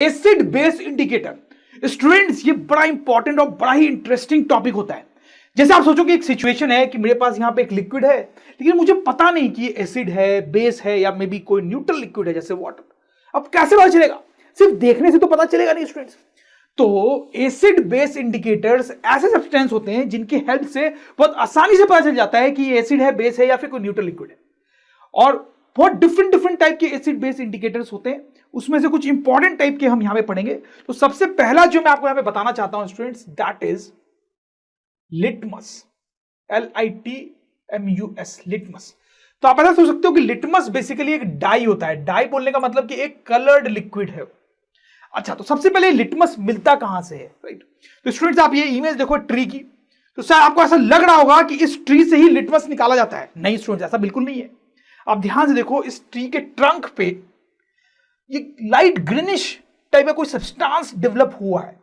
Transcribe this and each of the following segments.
Acid base indicator. Students ये बड़ा important और बड़ा ही इंटरेस्टिंग टॉपिक होता है। जैसे आप सोचो कि एक सिचुएशन है कि मेरे पास यहां पे एक लिक्विड है, लेकिन मुझे पता नहीं कि ये एसिड है, बेस है, या मे बी कोई न्यूट्रल लिक्विड है जैसे वाटर। अब कैसे पता चलेगा? सिर्फ देखने से तो पता चलेगा नहीं स्टूडेंट्स। तो एसिड बेस इंडिकेटर्स ऐसे सब्सटेंस होते हैं जिनकी हेल्प से बहुत आसानी से पता चल जाता है कि ये एसिड है, बेस है, या फिर कोई न्यूट्रल लिक्विड है। और बहुत डिफरेंट डिफरेंट टाइप के एसिड बेस इंडिकेटर्स होते हैं, उसमें से कुछ इंपॉर्टेंट टाइप के हम यहां पे पढ़ेंगे। तो सबसे पहला जो मैं आपको यहां पे बताना चाहता हूं students, that is litmus. LITMUS, litmus. तो आप ऐसा सोच सकते हो कि लिटमस बेसिकली एक डाई होता है। डाई बोलने का मतलब कि एक कलर्ड लिक्विड है। अच्छा, तो सबसे पहले लिटमस मिलता कहां से है, राइट? तो स्टूडेंट्स आप ये इमेज देखो ट्री की, तो शायद आपको ऐसा लग रहा होगा कि इस ट्री से ही लिटमस निकाला जाता है। नहीं स्टूडेंट्स, ऐसा बिल्कुल नहीं है। आप ध्यान से देखो, इस ट्री के ट्रंक पे ये लाइट ग्रीनिश टाइप का कोई सब्सटेंस डेवलप हुआ है।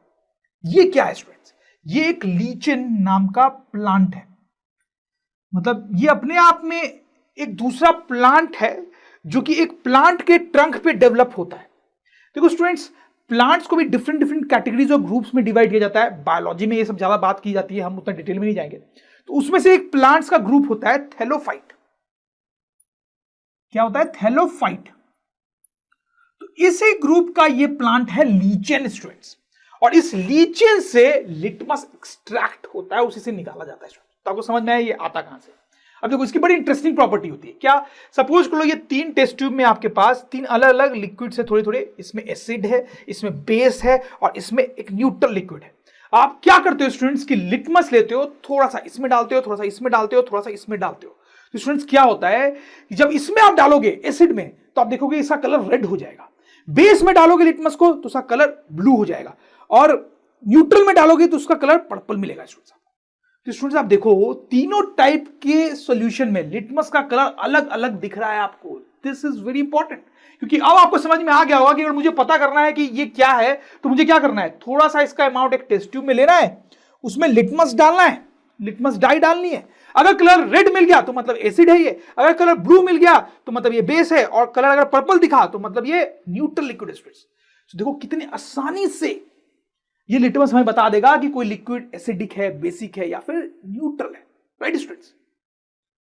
ये क्या है स्टूडेंट्स? ये एक लीचेन नाम का प्लांट है। मतलब ये अपने आप में एक दूसरा प्लांट है जो कि एक प्लांट के ट्रंक पे डेवलप होता है। देखो स्टूडेंट्स, प्लांट्स को भी डिफरेंट डिफरेंट कैटेगरीज और ग्रुप्स में डिवाइड किया जाता है। बायोलॉजी में ये सब ज्यादा बात की जाती है, हम उतना डिटेल में नहीं जाएंगे। तो उसमें से एक प्लांट्स का ग्रुप होता है थैलोफाइट। क्या होता है? थैलोफाइट। तो इसी ग्रुप का ये प्लांट है लीचेन स्टूडेंट्स, और इस लीचेन से लिटमस एक्सट्रैक्ट होता है, उसी से निकाला जाता है। तो आपको समझ में आया ये आता कहां से? अब देखो, इसकी बड़ी इंटरेस्टिंग प्रॉपर्टी होती है। क्या? सपोज करो ये 3 टेस्ट ट्यूब में आपके पास 3 अलग अलग लिक्विड से थोड़े थोड़े, इसमें एसिड है, इसमें बेस है, और इसमें एक न्यूट्रल लिक्विड है। आप क्या करते हो स्टूडेंट्स कि लिटमस लेते हो, थोड़ा सा इसमें डालते हो, थोड़ा सा इसमें डालते हो, थोड़ा सा इसमें डालते हो। तो स्टूडेंट्स क्या होता है कि जब इसमें आप डालोगे एसिड में, तो आप देखोगे इसका कलर रेड हो जाएगा। बेस में डालोगे लिटमस को तो उसका कलर ब्लू हो जाएगा, और न्यूट्रल में डालोगे तो उसका कलर पर्पल मिलेगा स्टूडेंट्स। तो स्टूडेंट्स आप देखो, तीनों टाइप के सॉल्यूशन में लिटमस का कलर अलग अलग दिख रहा है आपको। दिस इज वेरी इंपॉर्टेंट, क्योंकि अब आपको समझ में आ गया होगा कि अगर मुझे पता करना है कि ये क्या है, तो मुझे क्या करना है? थोड़ा सा इसका अमाउंट एक टेस्ट ट्यूब में लेना है, उसमें लिटमस डालना है, लिटमस डाई डालनी है। अगर कलर रेड मिल गया तो मतलब एसिड है ये, अगर कलर ब्लू मिल गया तो मतलब ये बेस है, और कलर अगर पर्पल दिखा तो मतलब ये न्यूट्रल लिक्विड है। तो देखो कितनी आसानी से ये लिटमस हमें बता देगा कि कोई लिक्विड एसिडिक है, बेसिक है, या फिर न्यूट्रल है, राइट स्टूडेंट्स?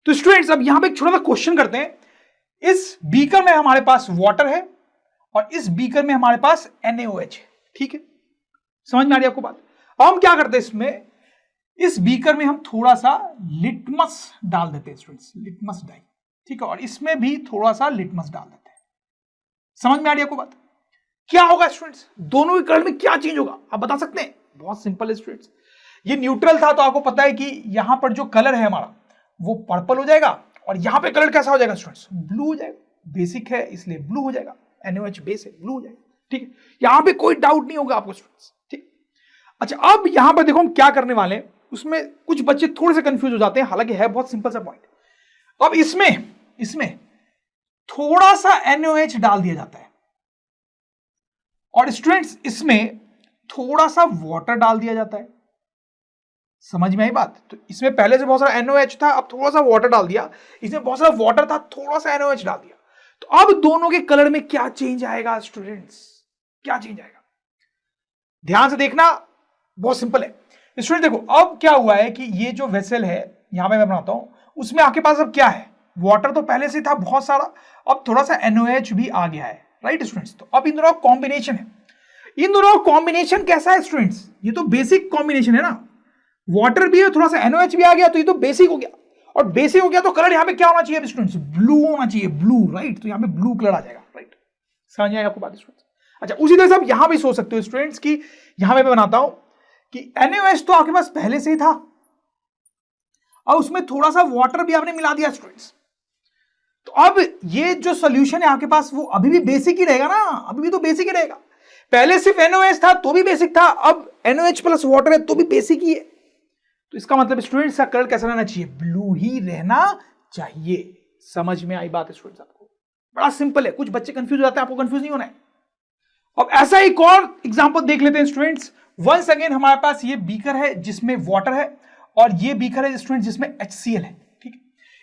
तो स्टूडेंट्स अब यहां पे एक छोटा सा क्वेश्चन करते हैं। इस बीकर में हमारे पास वाटर है, और इस बीकर में हमारे पास NaOH है, ठीक है? समझ में आ रही है आपको बात? अब हम क्या करते हैं, इसमें इस बीकर में हम थोड़ा सा लिटमस डाल देते हैं स्टूडेंट्स, लिटमस डाई, ठीक है? और इसमें भी थोड़ा सा लिटमस डाल देते हैं। समझ में आ रही है आपको बात? क्या होगा स्टूडेंट्स? दोनों के कलर में क्या चेंज होगा, आप बता सकते हैं? बहुत सिंपल है स्टूडेंट्स। ये न्यूट्रल था तो आपको पता है कि यहां पर जो कलर है हमारा वो पर्पल हो जाएगा, और यहां पे कलर कैसा हो जाएगा स्टूडेंट्स? ब्लू हो जाएगा। बेसिक है इसलिए ब्लू हो जाएगा, NaOH बेस है, ब्लू हो जाएगा, ठीक है? यहां पे कोई डाउट नहीं होगा आपको स्टूडेंट्स, ठीक? अच्छा, अब यहां पर देखो हम क्या करने वाले हैं। उसमें कुछ बच्चे थोड़े से कंफ्यूज हो जाते हैं, हालांकि है बहुत सिंपल सा पॉइंट। अब इसमें थोड़ा सा NaOH डाल दिया जाता है, और स्टूडेंट्स इसमें थोड़ा सा वाटर डाल दिया जाता है। समझ में आई बात? तो इसमें पहले से बहुत सारा NaOH था, अब थोड़ा सा वाटर डाल दिया। इसमें बहुत सारा वाटर था, थोड़ा सा NaOH डाल दिया। तो अब दोनों के कलर में क्या चेंज आएगा स्टूडेंट्स? क्या चेंज आएगा? ध्यान से देखना, बहुत सिंपल है स्टूडेंट। देखो अब क्या हुआ है कि ये जो वेसल है यहां पे मैं बनाता हूं, उसमें आपके पास अब क्या है? वाटर तो पहले से था बहुत सारा, अब थोड़ा सा NaOH भी आ गया है, राइट स्टूडेंट्स? तो अब इन दोनों का कॉम्बिनेशन है। इन दोनों का कॉम्बिनेशन कैसा है स्टूडेंट्स? ये तो बेसिक कॉम्बिनेशन है ना, वाटर भी है, थोड़ा सा NaOH भी आ गया, तो ये तो बेसिक हो गया। और बेसिक हो गया तो कलर यहां पे क्या होना चाहिए स्टूडेंट्स? ब्लू होना चाहिए, ब्लू, राइट? तो यहां पे ब्लू कलर आ जाएगा, राइट? समझ में आया आपको बात स्टूडेंट्स? अच्छा, उसी तरह से आप यहां भी सोच सकते हो स्टूडेंट्स कि यहां पे मैं बनाता हूं कि NaOH तो आपके पास पहले से ही था, और उसमें थोड़ा सा वाटर भी आपने मिला दिया स्टूडेंट्स। तो अब ये जो सॉल्यूशन है आपके पास वो अभी भी बेसिक ही रहेगा ना, अभी भी तो बेसिक ही रहेगा। पहले सिर्फ NaOH था तो भी बेसिक था, अब NaOH प्लस वाटर है तो भी बेसिक ही है। तो इसका मतलब स्टूडेंट्स का कलर कैसा रहना चाहिए? ब्लू ही रहना चाहिए। समझ में आई बात स्टूडेंट्स आपको? बड़ा सिंपल है, कुछ बच्चे कंफ्यूज हो जाते हैं, आपको कंफ्यूज नहीं होना है। अब ऐसा एक और एग्जांपल देख लेते हैं स्टूडेंट्स। वंस अगेन हमारे पास ये बीकर है जिसमें वाटर है, और ये बीकर है स्टूडेंट्स जिसमें HCl है, ठीक है?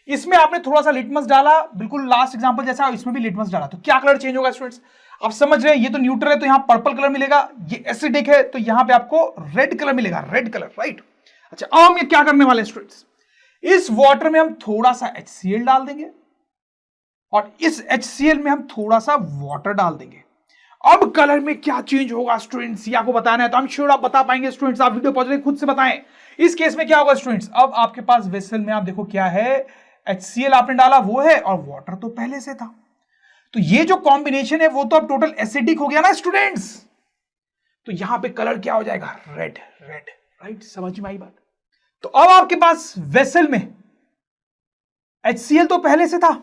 इसमें आपने थोड़ा सा लिटमस डाला, बिल्कुल लास्ट एग्जांपल जैसा, इसमें भी लिटमस डाला, तो क्या कलर चेंज होगा स्टूडेंट्स? आप समझ रहे हैं, ये तो न्यूट्रल है तो यहां पर्पल कलर मिलेगा, ये एसिडिक है तो यहां पे आपको रेड कलर मिलेगा, रेड कलर, राइट। अच्छा, अब हम ये क्या करने वाले स्टूडेंट्स, इस वाटर में हम थोड़ा सा HCl डाल देंगे और इस HCl में हम थोड़ा सा वाटर डाल देंगे। अब कलर में क्या चेंज होगा स्टूडेंट्स, ये आपको बताना है, तो हम श्योर आप बता पाएंगे स्टूडेंट्स, आप वीडियो पॉज खुद से बताएं। इस केस में क्या होगा स्टूडेंट्स, अब आपके पास वेसल में आप देखो क्या है, HCl आपने डाला वो है और वाटर तो पहले से था, तो ये जो कॉम्बिनेशन है वो तो अब टोटल एसिडिक हो गया ना स्टूडेंट्स, तो यहां पे कलर क्या हो जाएगा, रेड, रेड, राइट। समझ में आई बात। तो अब आपके पास वेसल में HCl तो पहले से था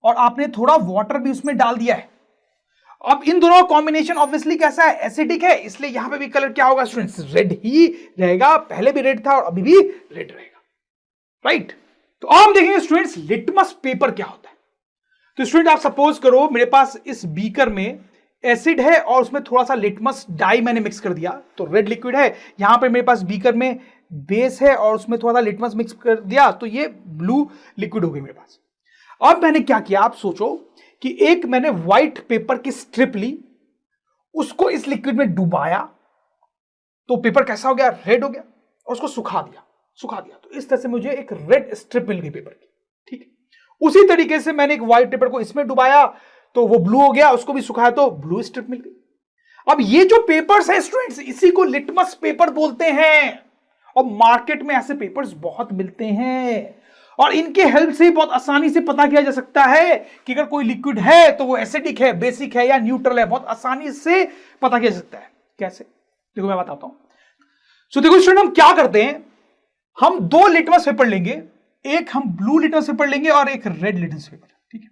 और आपने थोड़ा वाटर भी उसमें डाल दिया है। अब इन दोनों का कॉम्बिनेशन ऑब्वियसली कैसा है, एसिडिक है, इसलिए यहां पे भी कलर क्या होगा स्टूडेंट्स, रेड ही रहेगा, पहले भी रेड था और अभी भी रेड रहेगा, राइट। तो अब हम देखेंगे स्टूडेंट्स लिटमस पेपर क्या होता है। तो स्टूडेंट आप सपोज करो मेरे पास इस बीकर में एसिड है और उसमें थोड़ा सा लिटमस डाई मैंने मिक्स कर दिया, तो रेड लिक्विड है। यहां पे मेरे पास बीकर में बेस है और उसमें थोड़ा सा लिटमस मिक्स कर दिया, तो ये ब्लू लिक्विड हो गई मेरे पास। अब मैंने क्या किया, आप सोचो कि एक मैंने व्हाइट पेपर की स्ट्रिप ली, उसको इस लिक्विड में डुबाया, तो पेपर कैसा हो गया, रेड हो गया, और उसको सुखा दिया, तो इस तरह से मुझे एक रेड स्ट्रिप मिल गई पेपर की, ठीक है। उसी तरीके से मैंने एक व्हाइट पेपर को इसमें डुबाया तो वो ब्लू हो गया, उसको भी सुखाया तो ब्लू स्ट्रिप मिल गई। अब ये जो पेपर्स है स्टूडेंट्स, इसी को लिटमस पेपर बोलते हैं, और मार्केट में ऐसे पेपर्स बहुत मिलते हैं, और इनके हेल्प से बहुत आसानी से पता किया जा सकता है कि अगर कोई लिक्विड है तो वो एसिडिक है, बेसिक है या न्यूट्रल है, बहुत आसानी से पता किया जा सकता है। कैसे, देखो मैं बताता हूं। सो देखो स्टूडेंट, हम क्या करते हैं, हम दो लिटमस पेपर लेंगे, एक हम ब्लू लिटमस पेपर लेंगे और एक रेड लिटमस पेपर, ठीक है,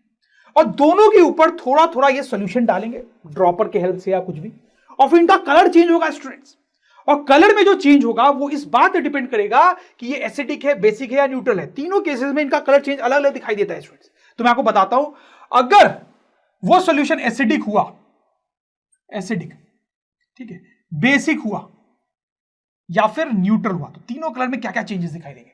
और दोनों के ऊपर थोड़ा थोड़ा ये सॉल्यूशन डालेंगे ड्रॉपर के हेल्प से या कुछ भी, और फिर इनका कलर चेंज होगा स्टूडेंट्स। और कलर में जो चेंज होगा वो इस बात पर डिपेंड करेगा कि ये एसिडिक है, बेसिक है या न्यूट्रल है। तीनों केसेस में इनका कलर चेंज अलग अलग दिखाई देता है स्टूडेंट्स। तो मैं आपको बताता हूं, अगर वो सॉल्यूशन एसिडिक हुआ, एसिडिक, ठीक है, बेसिक हुआ या फिर न्यूट्रल हुआ, तो तीनों कलर में क्या क्या चेंजेस दिखाई देंगे।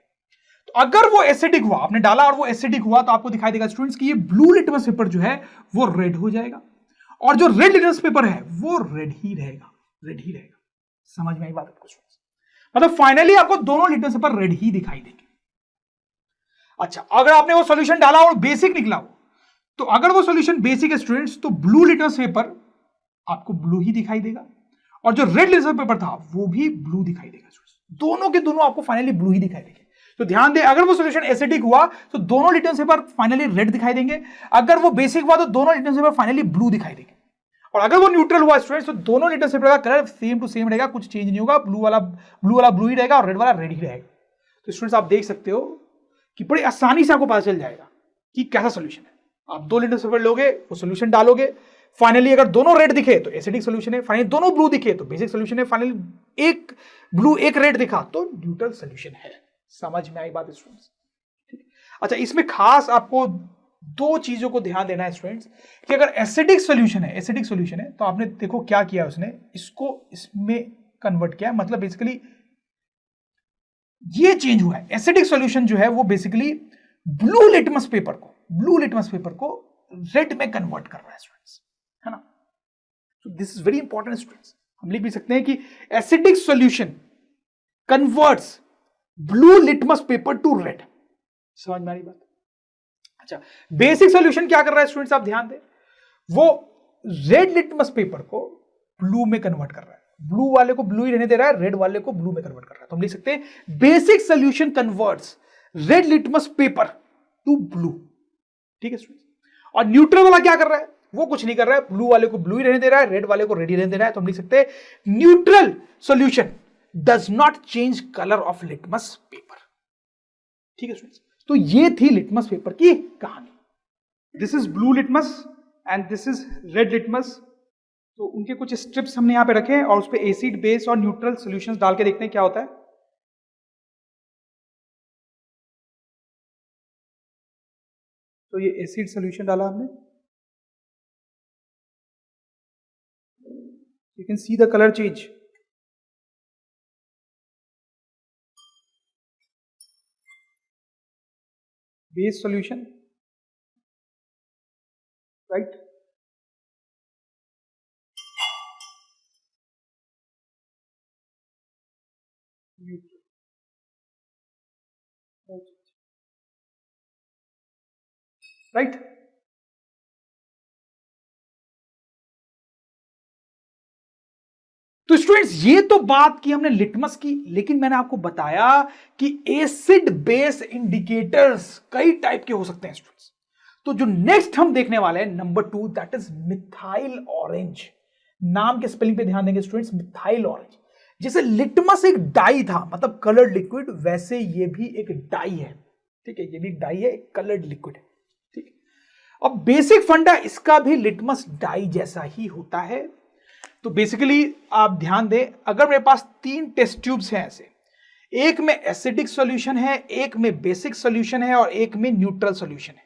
तो अगर वो एसिडिक हुआ, आपने डाला और वो एसिडिक हुआ, तो आपको दिखाई देगा स्टूडेंट्स कि ये ब्लू लिटमस पेपर जो है वो रेड हो जाएगा, और जो रेड लिटमस पेपर है वो रेड ही रहेगा, रेड ही रहेगा। समझ में आई बात आपको स्टूडेंट्स, मतलब फाइनली आपको दोनों लिटमस पेपर रेड ही दिखाई देंगे। अच्छा, अगर आपने वो सॉल्यूशन डाला और बेसिक निकला हो, तो अगर वो सॉल्यूशन बेसिक है स्टूडेंट्स, तो ब्लू लिटमस पेपर आपको ब्लू ही दिखाई देगा, और जो रेड लिटमस पेपर था वो भी ब्लू दिखाई देगा। दोनों के दोनों आपको फाइनली ब्लू ही दिखाई देंगे। तो ध्यान दें, अगर वो सॉल्यूशन एसिडिक हुआ तो दोनों लिटमस पेपर फाइनली रेड दिखाई देंगे, अगर वो बेसिक हुआ तो दोनों लिटमस पेपर फाइनली ब्लू दिखाई देंगे, और अगर वो न्यूट्रल हुआ स्टूडेंट्स तो दोनों लिटमस पेपर का कलर सेम टू सेम रहेगा, कुछ चेंज नहीं होगा, ब्लू वाला ब्लू ही रहेगा और रेड वाला रेड ही रहेगा। तो स्टूडेंट्स आप देख सकते हो कि बड़ी आसानी से आपको पता चल जाएगा कि कैसा सोल्यूशन है। आप दो लिटमस पेपर लोगे, वो सोल्यूशन डालोगे, फाइनली अगर दोनों रेड दिखे तो एसिडिक सोल्यूशन है, फाइनली दोनों ब्लू दिखे तो बेसिक सोल्यूशन है, फाइनली एक ब्लू एक रेड दिखा तो न्यूट्रल सोल्यूशन है। समझ में आई बात स्टूडेंट्स, ठीक। अच्छा, इसमें खास आपको दो चीजों को ध्यान देना है स्टूडेंट्स, कि अगर एसिडिक सोल्यूशन है तो आपने देखो क्या किया, उसने इसको इसमें कन्वर्ट किया, मतलब बेसिकली ये चेंज हुआ है। एसिडिक सॉल्यूशन जो है वो बेसिकली ब्लू लिटमस पेपर को रेड में कन्वर्ट कर रहा है स्टूडेंट्स, है ना। तो this is very important students. हम लिख भी सकते हैं कि acidic solution converts blue litmus paper two red. समझ में आ रही बात। अच्छा, बेसिक सॉल्यूशन क्या कर रहा है स्टूडेंट्स, आप ध्यान दें, वो रेड लिटमस पेपर को ब्लू में कन्वर्ट कर रहा है, ब्लू वाले को ब्लू ही रहने दे रहा है, रेड वाले को ब्लू में कन्वर्ट कर रहा है। तो हम लिख सकते हैं basic solution converts red litmus paper two blue, ठीक है स्टूडेंट्स। और न्यूट्रल वाला क्या कर रहा है, वो कुछ नहीं कर रहा है, ब्लू वाले को ब्लू ही रहने दे रहा है, रेड वाले को रेड ही रहने दे रहा है। तो हम लिख सकते हैं neutral solution does not change colour of litmus paper, ठीक है स्टूडेंट्स। तो ये थी लिटमस पेपर की कहानी। This is blue litmus and this is red litmus. तो उनके कुछ स्ट्रिप्स हमने यहां पे रखे हैं और उस पे एसिड, बेस और न्यूट्रल सॉल्यूशंस डाल के देखते हैं क्या होता है। तो ये एसिड सॉल्यूशन डाला हमने, you can see the colour change. Base solution, right, right. तो स्टूडेंट्स ये तो बात की हमने लिटमस की, लेकिन मैंने आपको बताया कि एसिड बेस इंडिकेटर्स कई टाइप के हो सकते हैं स्टूडेंट्स। तो जो नेक्स्ट हम देखने वाले हैं number 2, that is methyl orange. नाम के स्पेलिंग पे ध्यान देंगे स्टूडेंट्स, मिथाइल ऑरेंज। जैसे लिटमस एक डाई था, मतलब कलर्ड लिक्विड, वैसे ये भी एक डाई है। ठीक है, ये भी डाई है, एक कलर्ड लिक्विड है। ठीक है, अब बेसिक फंडा इसका भी लिटमस डाई जैसा ही होता है। तो बेसिकली आप ध्यान दें, अगर मेरे पास 3 टेस्ट ट्यूब्स हैं ऐसे, एक में एसिडिक सॉल्यूशन है, एक में बेसिक सॉल्यूशन है और एक में न्यूट्रल सॉल्यूशन है,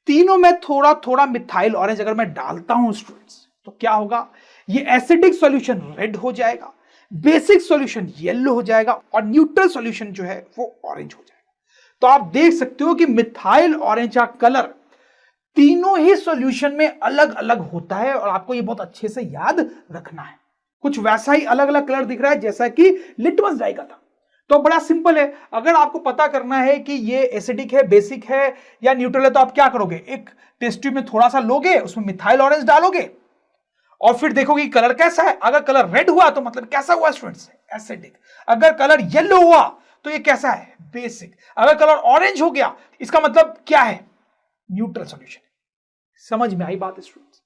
तीनों में थोड़ा थोड़ा मिथाइल ऑरेंज अगर मैं डालता हूं स्टूडेंट्स, तो क्या होगा, ये एसिडिक सॉल्यूशन रेड हो जाएगा, बेसिक सॉल्यूशन येलो हो जाएगा और न्यूट्रल सॉल्यूशन जो है वो ऑरेंज हो जाएगा। तो आप देख सकते हो कि मिथाइल ऑरेंज का कलर तीनों ही सॉल्यूशन में अलग अलग होता है और आपको ये बहुत अच्छे से याद रखना है। कुछ वैसा ही अलग अलग कलर दिख रहा है जैसा कि लिटमस डाई का था। तो बड़ा सिंपल है, अगर आपको पता करना है कि ये एसिडिक है, बेसिक है या न्यूट्रल है, तो आप क्या करोगे, एक टेस्ट ट्यूब में थोड़ा सा लोगे, उसमें मिथाइल ऑरेंज डालोगे और फिर देखोगे कि कलर कैसा है। अगर कलर रेड हुआ तो मतलब कैसा हुआ स्टूडेंट्स, एसिडिक। अगर कलर येलो हुआ तो ये कैसा है, बेसिक। अगर कलर ऑरेंज हो गया इसका मतलब क्या है, न्यूट्रल सॉल्यूशन। समझ में आई बात स्टूडेंट्स?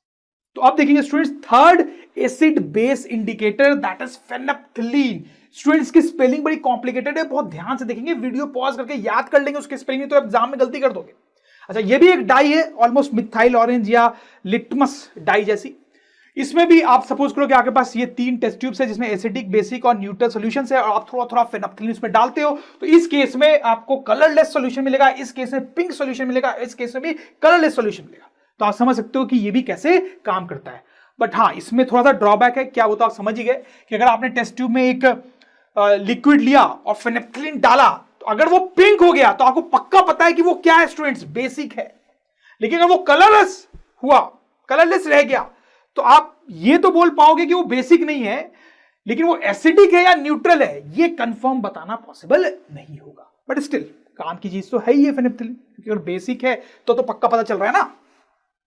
तो अब देखेंगे students third acid base indicator, that is phenolphthalein. Students की स्पेलिंग बड़ी कॉम्प्लिकेटेड है, बहुत ध्यान से देखेंगे, वीडियो पॉज करके याद कर लेंगे उसकी स्पेलिंग, तो एग्जाम में गलती कर दोगे। अच्छा, ये भी एक डाई है, ऑलमोस्ट मिथाइल ऑरेंज या लिटमस डाई जैसी। इसमें भी आप सपोज करो कि आपके पास ये 3 टेस्ट ट्यूब्स है जिसमें एसिडिक, बेसिक और न्यूट्रल सॉल्यूशन है और आप थोड़ा थोड़ा फेनेप्थलीन उसमें डालते हो, तो इस केस में आपको कलरलेस सॉल्यूशन मिलेगा, इस केस में पिंक सॉल्यूशन मिलेगा, इस केस में भी कलरलेस सॉल्यूशन मिलेगा। तो आप समझ सकते हो कि ये भी कैसे काम करता है। बट हाँ, इसमें थोड़ा सा ड्रॉबैक है, क्या होता है आप समझ ही गए कि अगर आपने टेस्ट ट्यूब में एक लिक्विड लिया और फेनेप्थलीन डाला, तो अगर वो पिंक हो गया तो आपको पक्का पता है कि वो क्या है स्टूडेंट्स, बेसिक है। लेकिन अगर वो कलरलेस हुआ, कलरलेस रह गया, तो आप ये तो बोल पाओगे कि वो बेसिक नहीं है, लेकिन वो एसिडिक है या न्यूट्रल है ये कंफर्म बताना पॉसिबल नहीं होगा। बट स्टिल काम की चीज तो है ही है फेनेप्थलीन, क्योंकि अगर बेसिक है तो पक्का पता चल रहा है ना।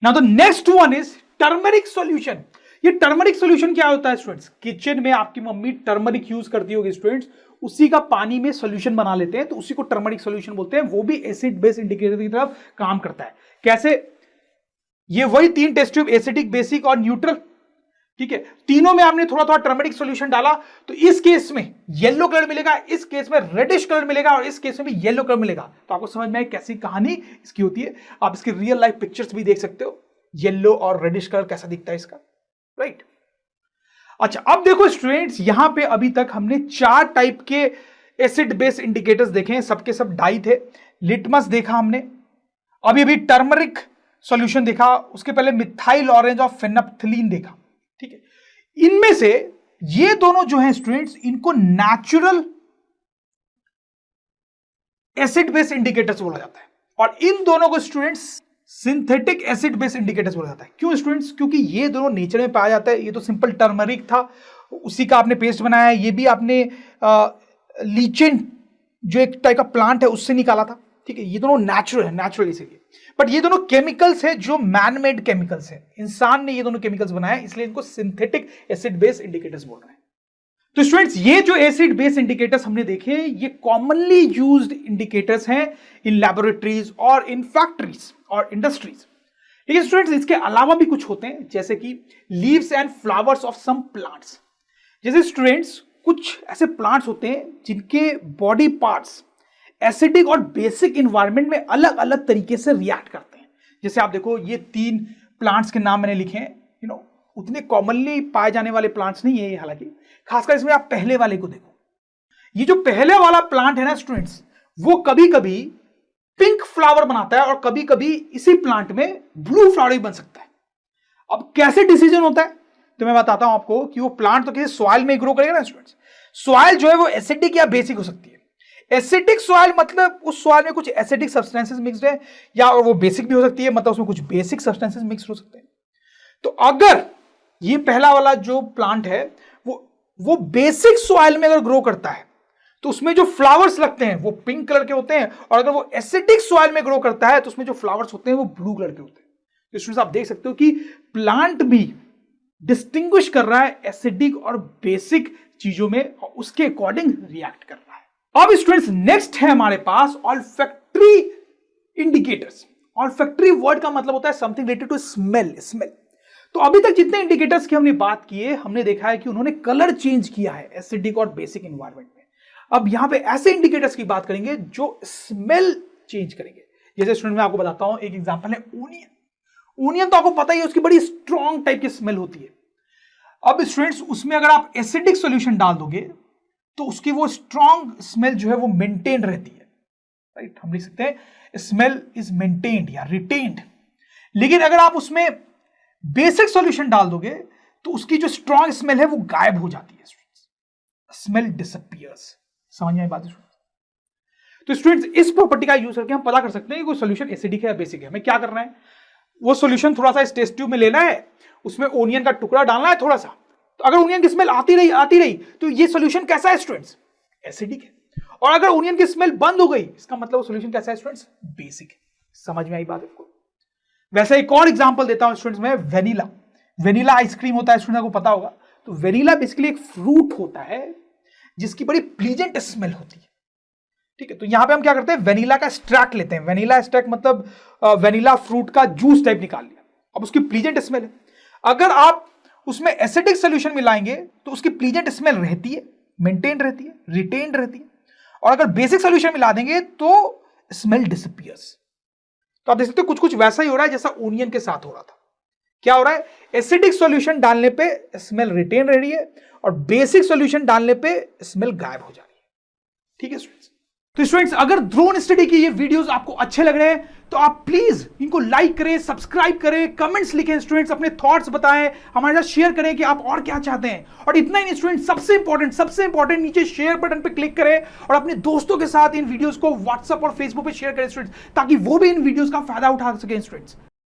Now the next one is turmeric solution. ये टर्मरिक सॉल्यूशन क्या होता है स्टूडेंट्स, किचन में आपकी मम्मी टर्मरिक यूज करती होगी स्टूडेंट्स, उसी का पानी में सॉल्यूशन बना लेते हैं, तो उसी को टर्मरिक सॉल्यूशन बोलते हैं। वो भी एसिड बेस इंडिकेटर की तरफ काम करता है। कैसे, ये वही 3 टेस्ट ट्यूब, एसिडिक, बेसिक और न्यूट्रल, ठीक है, तीनों में आपने थोड़ा थोड़ा टर्मरिक सॉल्यूशन डाला, तो इस केस में येलो कलर मिलेगा, इस केस में रेडिश कलर मिलेगा और इस केस में भी येलो कलर मिलेगा। तो आपको समझ में आए कैसी कहानी इसकी होती है। आप इसकी रियल लाइफ पिक्चर्स भी देख सकते हो, येलो और रेडिश कलर कैसा दिखता है इसका, राइट। अच्छा, अब देखो स्टूडेंट्स, यहां पे अभी तक हमने 4 टाइप के एसिड बेस इंडिकेटर्स देखे हैं, सबके सब डाई थे। लिटमस देखा हमने, अभी टर्मरिक सॉल्यूशन देखा, उसके पहले मिथाइल ऑरेंज और फेनेप्थलीन देखा, ठीक है। इनमें से ये दोनों जो हैं स्टूडेंट्स, इनको नेचुरल एसिड बेस इंडिकेटर्स बोला जाता है और इन दोनों को students synthetic acid base indicators बोला जाता है। क्यों स्टूडेंट्स, क्योंकि ये दोनों नेचर में पाया जाता है। ये तो सिंपल टर्मरिक था, उसी का आपने पेस्ट बनाया है, ये भी आपने लीचेन जो एक टाइप का प्लांट है उससे निकाला था, ठीक है। ये दोनों नेचुरल है, नेचुरल इसीलिए। बट ये दोनों केमिकल्स है जो मैन मेड केमिकल्स है, इंसान ने ये दोनों केमिकल्स बनाया, इसलिए इनको सिंथेटिक एसिड बेस इंडिकेटर्स बोल रहे हैं। तो स्टूडेंट्स, ये जो एसिड बेस इंडिकेटर्स हमने देखे, ये कॉमनली यूज्ड इंडिकेटर्स हैं इन लैबोरेटरीज और इन फैक्ट्रीज और इंडस्ट्रीज। ठीक है स्टूडेंट्स, इसके अलावा भी कुछ होते हैं, जैसे कि leaves and flowers of some plants. जैसे स्टूडेंट्स, कुछ ऐसे प्लांट्स होते हैं जिनके बॉडी पार्ट्स एसिडिक और बेसिक इन्वायरमेंट में अलग अलग तरीके से रिएक्ट करते हैं। जैसे आप देखो, ये 3 प्लांट्स के नाम मैंने लिखे हैं, उतने कॉमनली पाए जाने वाले प्लांट्स नहीं है ये, हालांकि खासकर इसमें आप पहले वाले को देखो। ये जो पहले वाला प्लांट है ना स्टूडेंट्स, वो कभी कभी पिंक फ्लावर बनाता है और कभी कभी इसी प्लांट में ब्लू फ्लावर भी बन सकता है। अब कैसे डिसीजन होता है, तो मैं बताता हूं आपको कि वो प्लांट तो किसी सॉइल में ग्रो करेगा ना स्टूडेंट्स। सॉइल जो है वो एसिडिक या बेसिक हो सकती है। एसिडिक सॉइल मतलब उस सॉइल में कुछ एसिडिक सब्सटेंसेस मिक्स्ड है, या वो बेसिक भी हो सकती है, मतलब उसमें कुछ बेसिक सब्सटेंसेस मिक्स हो सकते हैं। तो अगर ये पहला वाला जो प्लांट है वो बेसिक सॉइल में अगर ग्रो करता है, तो उसमें जो फ्लावर्स लगते हैं वो पिंक कलर के होते हैं, और अगर वो एसिडिक सॉइल में ग्रो करता है तो उसमें जो फ्लावर्स होते हैं वो ब्लू कलर के होते हैं। तो स्टूडेंट्स आप देख सकते हो कि प्लांट भी डिस्टिंग्विश कर रहा है एसिडिक और बेसिक चीजों में, और उसके अकॉर्डिंग रिएक्ट कर रहा है। अब स्टूडेंट्स नेक्स्ट है हमारे पास ऑल्फैक्टरी इंडिकेटर्स। ऑल्फैक्टरी वर्ड का मतलब होता है समथिंग रिलेटेड टू स्मेल। तो अभी तक जितने इंडिकेटर्स की हमने बात की है, हमने देखा है कि उन्होंने कलर चेंज किया है एसिडिक और बेसिक एनवायरनमेंट में। अब यहां पे ऐसे इंडिकेटर्स की बात करेंगे जो स्मेल चेंज करेंगे। जैसे स्टूडेंट मैं आपको बताता हूं, एक एग्जांपल है ओनियन। ओनियन तो आपको पता ही है, उसकी बड़ी स्ट्रॉन्ग टाइप की स्मेल होती है। अब स्टूडेंट्स उसमें अगर आप एसिडिक सॉल्यूशन डाल दोगे तो उसकी वो स्ट्रॉन्ग स्मेल जो है वो मेंटेन रहती है, राइट। हम लिख सकते हैं स्मेल इज मेंटेन्ड या रिटेन्ड। लेकिन अगर आप उसमें बेसिक सॉल्यूशन डाल दोगे तो उसकी जो स्ट्रॉन्ग स्मेल है वो गायब हो जाती है। Smell disappears. समझ में आई बात? तो स्टूडेंट्स इस प्रॉपर्टी का यूज करके हम पता कर सकते हैं कि कोई सॉल्यूशन एसिडिक है या बेसिक है। हमें क्या करना है, वो सॉल्यूशन थोड़ा सा इस टेस्ट ट्यूब में लेना है, उसमें ओनियन का टुकड़ा डालना है थोड़ा सा। तो अगर ओनियन की स्मेल आती रही तो ये सॉल्यूशन कैसा है स्टूडेंट्स? एसिडिक है। और अगर ओनियन की स्मेल बंद हो गई, इसका मतलब वो सॉल्यूशन कैसा है स्टूडेंट्स? बेसिक है। समझ में आई बात आपको? वैसे एक और एग्जांपल देता हूं स्टूडेंट्स में, वेनिला आइसक्रीम होता है, स्टूडेंट को पता होगा। तो वेनिला बेसिकली एक फ्रूट होता है जिसकी बड़ी प्लीजेंट स्मेल होती है, ठीक है। तो यहां पे हम क्या करते हैं, वेनिला का एक्सट्रैक्ट लेते हैं। वेनिला एक्सट्रैक्ट मतलब वेनिला फ्रूट का जूस टाइप निकाल लिया। अब उसकी प्लीजेंट स्मेल है। अगर आप उसमें एसिडिक सोल्यूशन मिलाएंगे तो उसकी प्लीजेंट स्मेल रहती है, मेंटेन रहती है, रिटेन्ड रहती है। और अगर बेसिक सोल्यूशन मिला देंगे तो स्मेल डिसअपीयर्स। तो आप देख सकते हो कुछ कुछ वैसा ही हो रहा है जैसा ओनियन के साथ हो रहा था। क्या हो रहा है, एसिडिक सॉल्यूशन डालने पे स्मेल रिटेन रह रही है और बेसिक सॉल्यूशन डालने पे स्मेल गायब हो जा रही है, ठीक है स्टूडेंट्स। तो स्टूडेंट्स अगर ड्रोन स्टडी की ये वीडियोस आपको अच्छे लग रहे हैं तो आप प्लीज इनको लाइक करें, सब्सक्राइब करें, कमेंट्स लिखें स्टूडेंट्स, अपने थॉट्स बताएं, हमारे साथ शेयर करें कि आप और क्या चाहते हैं। और इतना ही नहीं स्टूडेंट्स, सबसे इंपॉर्टेंट नीचे शेयर बटन पे क्लिक करें और अपने दोस्तों के साथ इन वीडियोस को व्हाट्सएप और फेसबुक पे शेयर करें स्टूडेंट्स, ताकि वो भी इन वीडियोस का फायदा उठा सकें स्टूडेंट्स।